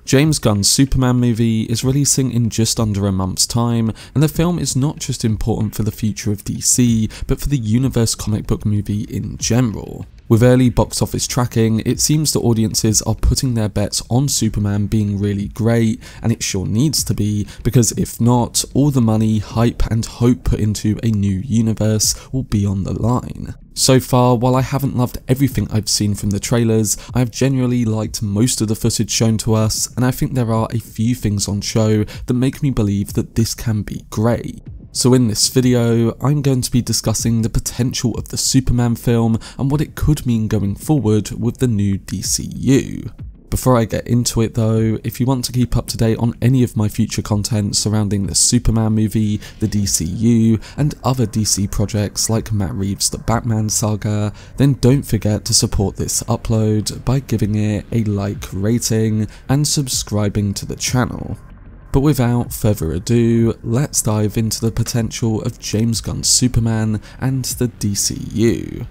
James Gunn's Superman movie is releasing in just under a month's time, and the film is not just important for the future of DC, but for the universe comic book movie in general. With early box office tracking, it seems that audiences are putting their bets on Superman being really great, and it sure needs to be, because if not, all the money, hype and hope put into a new universe will be on the line. So far, while I haven't loved everything I've seen from the trailers, I have genuinely liked most of the footage shown to us, and I think there are a few things on show that make me believe that this can be great. So in this video, I'm going to be discussing the potential of the Superman film and what it could mean going forward with the new DCU. Before I get into it though, if you want to keep up to date on any of my future content surrounding the Superman movie, the DCU, and other DC projects like Matt Reeves' The Batman Saga, then don't forget to support this upload by giving it a like rating and subscribing to the channel. But without further ado, let's dive into the potential of James Gunn's Superman and the DCU.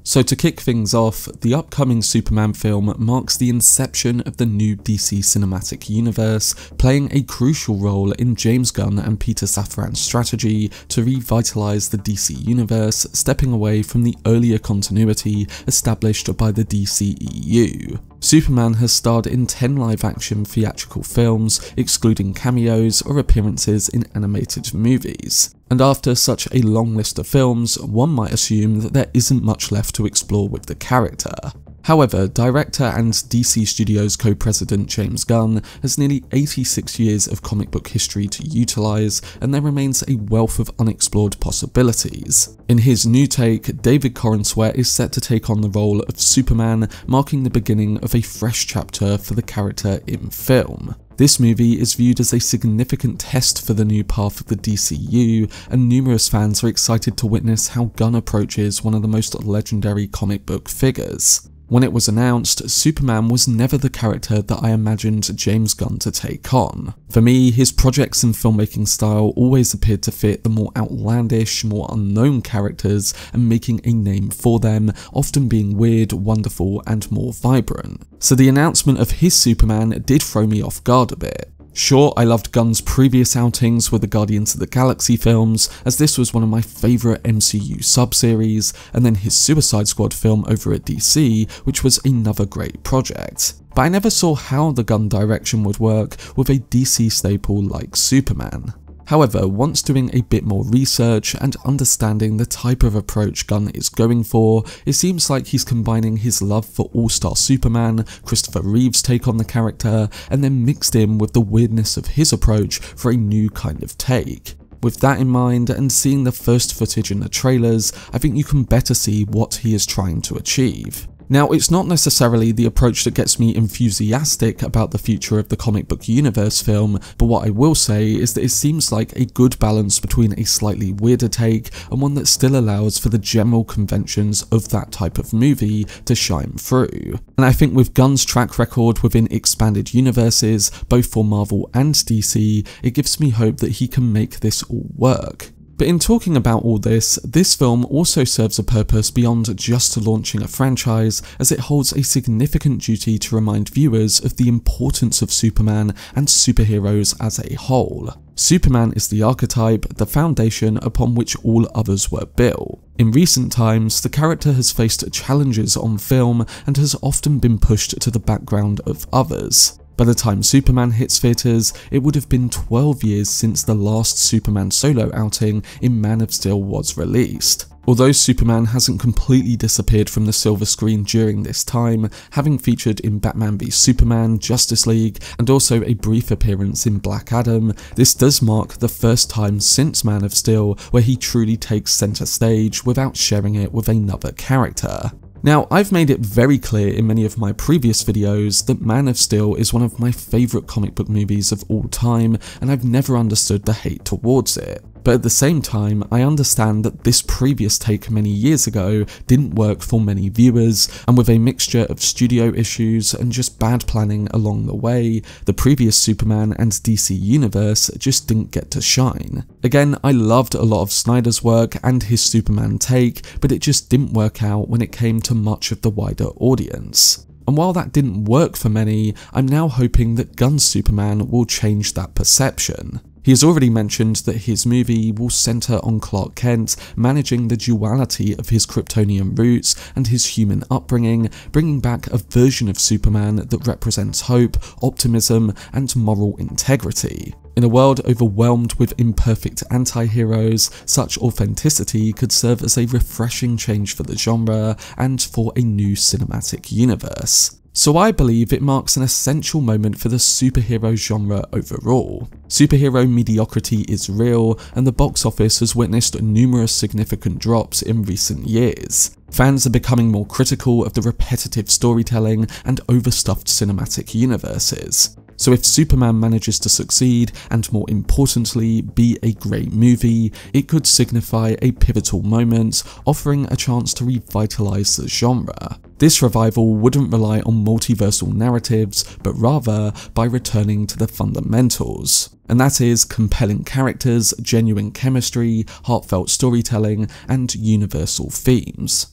So to kick things off, the upcoming Superman film marks the inception of the new DC cinematic universe, playing a crucial role in James Gunn and Peter Safran's strategy to revitalise the DC universe, stepping away from the earlier continuity established by the DCEU. Superman has starred in 10 live-action theatrical films, excluding cameos or appearances in animated movies. And after such a long list of films, one might assume that there isn't much left to explore with the character. However, director and DC Studios co-president James Gunn has nearly 86 years of comic book history to utilise, and there remains a wealth of unexplored possibilities. In his new take, David Corenswet is set to take on the role of Superman, marking the beginning of a fresh chapter for the character in film. This movie is viewed as a significant test for the new path of the DCU, and numerous fans are excited to witness how Gunn approaches one of the most legendary comic book figures. When it was announced, Superman was never the character that I imagined James Gunn to take on. For me, his projects and filmmaking style always appeared to fit the more outlandish, more unknown characters and making a name for them, often being weird, wonderful and more vibrant. So the announcement of his Superman did throw me off guard a bit. Sure, I loved Gunn's previous outings with the Guardians of the Galaxy films, as this was one of my favourite MCU sub-series, and then his Suicide Squad film over at DC, which was another great project. But I never saw how the Gunn direction would work with a DC staple like Superman. However, once doing a bit more research and understanding the type of approach Gunn is going for, it seems like he's combining his love for all-star Superman, Christopher Reeve's take on the character, and then mixed in with the weirdness of his approach for a new kind of take. With that in mind, and seeing the first footage in the trailers, I think you can better see what he is trying to achieve. Now, it's not necessarily the approach that gets me enthusiastic about the future of the comic book universe film, but what I will say is that it seems like a good balance between a slightly weirder take and one that still allows for the general conventions of that type of movie to shine through. And I think with Gunn's track record within expanded universes, both for Marvel and DC, it gives me hope that he can make this all work. But in talking about all this film also serves a purpose beyond just launching a franchise, as it holds a significant duty to remind viewers of the importance of Superman and superheroes as a whole. Superman is the archetype, the foundation upon which all others were built. In recent times, the character has faced challenges on film and has often been pushed to the background of others. By the time Superman hits theatres, it would have been 12 years since the last Superman solo outing in Man of Steel was released. Although Superman hasn't completely disappeared from the silver screen during this time, having featured in Batman v Superman, Justice League, and also a brief appearance in Black Adam, this does mark the first time since Man of Steel where he truly takes centre stage without sharing it with another character. Now, I've made it very clear in many of my previous videos that Man of Steel is one of my favourite comic book movies of all time, and I've never understood the hate towards it. But at the same time, I understand that this previous take many years ago didn't work for many viewers, and with a mixture of studio issues and just bad planning along the way, the previous Superman and DC universe just didn't get to shine. Again, I loved a lot of Snyder's work and his Superman take, but it just didn't work out when it came to much of the wider audience. And while that didn't work for many, I'm now hoping that Gunn's Superman will change that perception. He has already mentioned that his movie will centre on Clark Kent managing the duality of his Kryptonian roots and his human upbringing, bringing back a version of Superman that represents hope, optimism, and moral integrity. In a world overwhelmed with imperfect anti-heroes, such authenticity could serve as a refreshing change for the genre and for a new cinematic universe. So I believe it marks an essential moment for the superhero genre overall. Superhero mediocrity is real, and the box office has witnessed numerous significant drops in recent years. Fans are becoming more critical of the repetitive storytelling and overstuffed cinematic universes. So if Superman manages to succeed, and more importantly, be a great movie, it could signify a pivotal moment, offering a chance to revitalise the genre. This revival wouldn't rely on multiversal narratives, but rather by returning to the fundamentals. And that is compelling characters, genuine chemistry, heartfelt storytelling, and universal themes.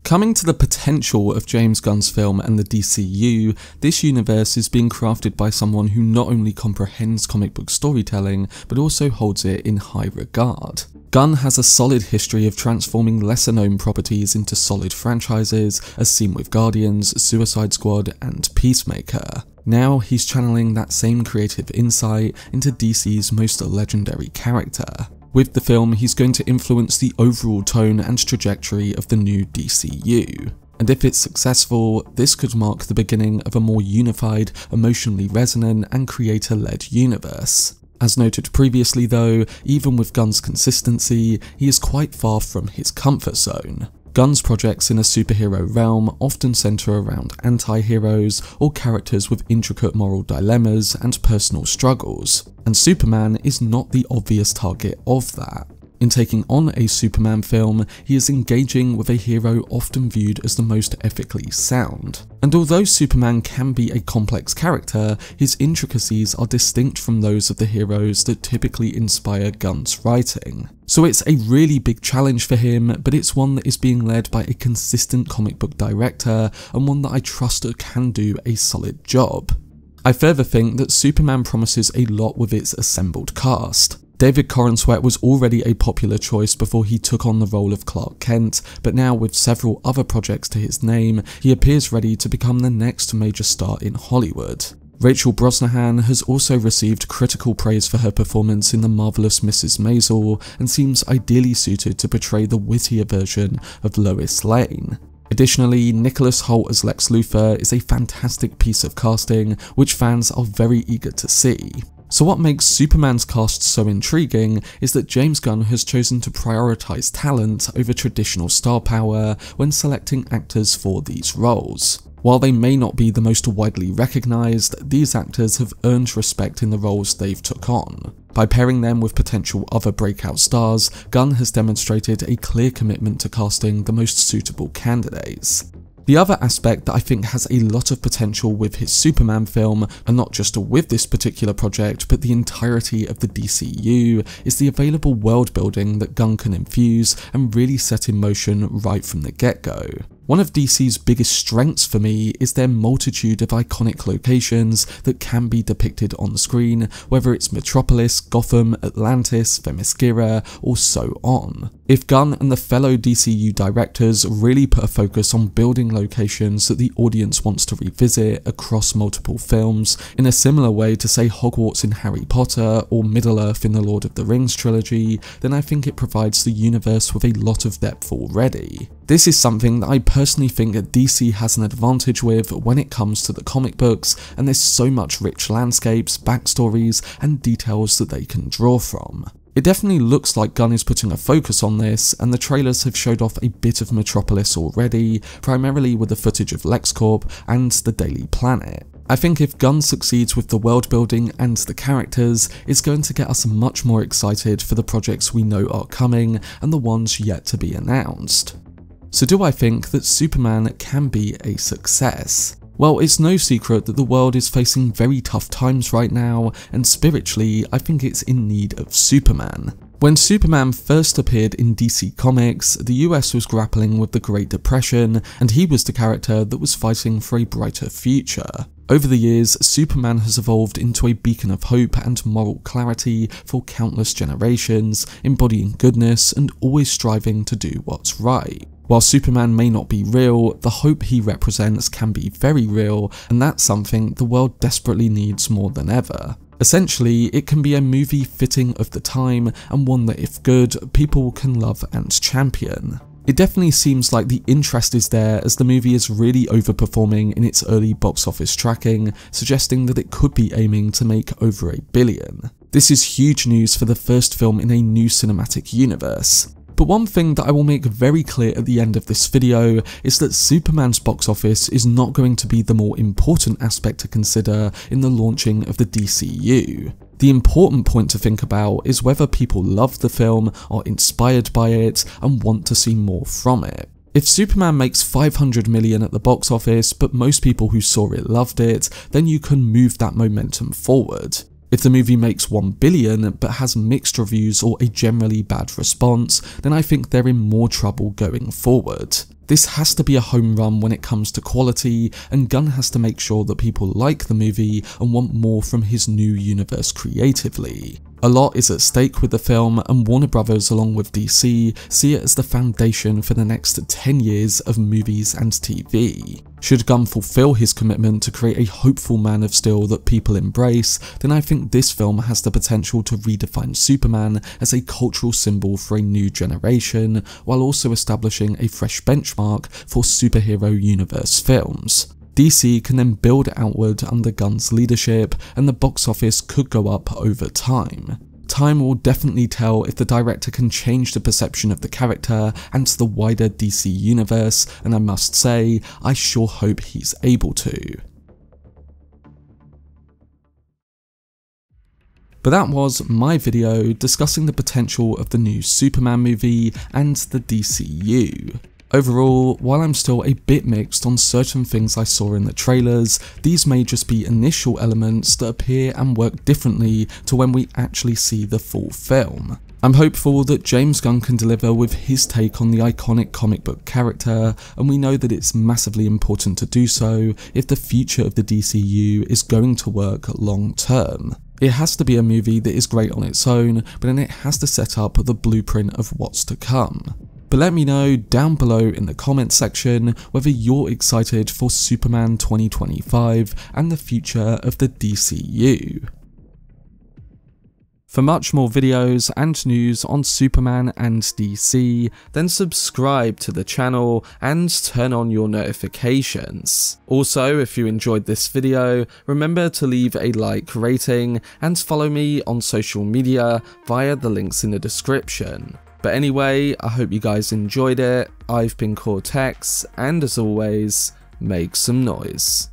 Coming to the potential of James Gunn's film and the DCU, this universe is being crafted by someone who not only comprehends comic book storytelling, but also holds it in high regard. Gunn has a solid history of transforming lesser-known properties into solid franchises, as seen with Guardians, Suicide Squad, and Peacemaker. Now he's channeling that same creative insight into DC's most legendary character. With the film, he's going to influence the overall tone and trajectory of the new DCU. And if it's successful, this could mark the beginning of a more unified, emotionally resonant, and creator-led universe. As noted previously though, even with Gunn's consistency, he is quite far from his comfort zone. Gunn's projects in a superhero realm often centre around anti-heroes or characters with intricate moral dilemmas and personal struggles, and Superman is not the obvious target of that. In taking on a Superman film, he is engaging with a hero often viewed as the most ethically sound. And although Superman can be a complex character, his intricacies are distinct from those of the heroes that typically inspire Gunn's writing. So it's a really big challenge for him, but it's one that is being led by a consistent comic book director, and one that I trust can do a solid job. I further think that Superman promises a lot with its assembled cast. David Corenswet was already a popular choice before he took on the role of Clark Kent, but now with several other projects to his name, he appears ready to become the next major star in Hollywood. Rachel Brosnahan has also received critical praise for her performance in The Marvelous Mrs. Maisel, and seems ideally suited to portray the wittier version of Lois Lane. Additionally, Nicholas Hoult as Lex Luthor is a fantastic piece of casting, which fans are very eager to see. So what makes Superman's cast so intriguing is that James Gunn has chosen to prioritise talent over traditional star power when selecting actors for these roles. While they may not be the most widely recognised, these actors have earned respect in the roles they've took on. By pairing them with potential other breakout stars, Gunn has demonstrated a clear commitment to casting the most suitable candidates. The other aspect that I think has a lot of potential with his Superman film, and not just with this particular project but the entirety of the DCU, is the available world building that Gunn can infuse and really set in motion right from the get-go. One of DC's biggest strengths for me is their multitude of iconic locations that can be depicted on screen, whether it's Metropolis, Gotham, Atlantis, Themyscira, or so on. If Gunn and the fellow DCU directors really put a focus on building locations that the audience wants to revisit across multiple films, in a similar way to say Hogwarts in Harry Potter or Middle-earth in the Lord of the Rings trilogy, then I think it provides the universe with a lot of depth already. This is something that I personally think that DC has an advantage with when it comes to the comic books, and there's so much rich landscapes, backstories, and details that they can draw from. It definitely looks like Gunn is putting a focus on this, and the trailers have showed off a bit of Metropolis already, primarily with the footage of LexCorp and the Daily Planet. I think if Gunn succeeds with the world building and the characters, it's going to get us much more excited for the projects we know are coming and the ones yet to be announced. So do I think that Superman can be a success? Well, it's no secret that the world is facing very tough times right now, and spiritually, I think it's in need of Superman. When Superman first appeared in DC Comics, the US was grappling with the Great Depression, and he was the character that was fighting for a brighter future. Over the years, Superman has evolved into a beacon of hope and moral clarity for countless generations, embodying goodness and always striving to do what's right. While Superman may not be real, the hope he represents can be very real, and that's something the world desperately needs more than ever. Essentially, it can be a movie fitting of the time, and one that if good, people can love and champion. It definitely seems like the interest is there, as the movie is really overperforming in its early box office tracking, suggesting that it could be aiming to make over $1 billion. This is huge news for the first film in a new cinematic universe. But one thing that I will make very clear at the end of this video is that Superman's box office is not going to be the more important aspect to consider in the launching of the DCU. The important point to think about is whether people love the film, are inspired by it, and want to see more from it. If Superman makes $500 million at the box office, but most people who saw it loved it, then you can move that momentum forward. If the movie makes $1 billion but has mixed reviews or a generally bad response, then I think they're in more trouble going forward. This has to be a home run when it comes to quality, and Gunn has to make sure that people like the movie and want more from his new universe creatively. A lot is at stake with the film, and Warner Brothers along with DC see it as the foundation for the next 10 years of movies and TV. Should Gunn fulfill his commitment to create a hopeful Man of Steel that people embrace, then I think this film has the potential to redefine Superman as a cultural symbol for a new generation, while also establishing a fresh benchmark for superhero universe films. DC can then build outward under Gunn's leadership, and the box office could go up over time. Time will definitely tell if the director can change the perception of the character and the wider DC universe, and I must say, I sure hope he's able to. But that was my video discussing the potential of the new Superman movie and the DCU. Overall, while I'm still a bit mixed on certain things I saw in the trailers, these may just be initial elements that appear and work differently to when we actually see the full film. I'm hopeful that James Gunn can deliver with his take on the iconic comic book character, and we know that it's massively important to do so if the future of the DCU is going to work long term. It has to be a movie that is great on its own, but then it has to set up the blueprint of what's to come. But let me know down below in the comments section whether you're excited for Superman 2025 and the future of the DCU. For much more videos and news on Superman and DC, then subscribe to the channel and turn on your notifications. Also, if you enjoyed this video, remember to leave a like rating and follow me on social media via the links in the description. But anyway, I hope you guys enjoyed it. I've been Cortex, and as always, make some noise.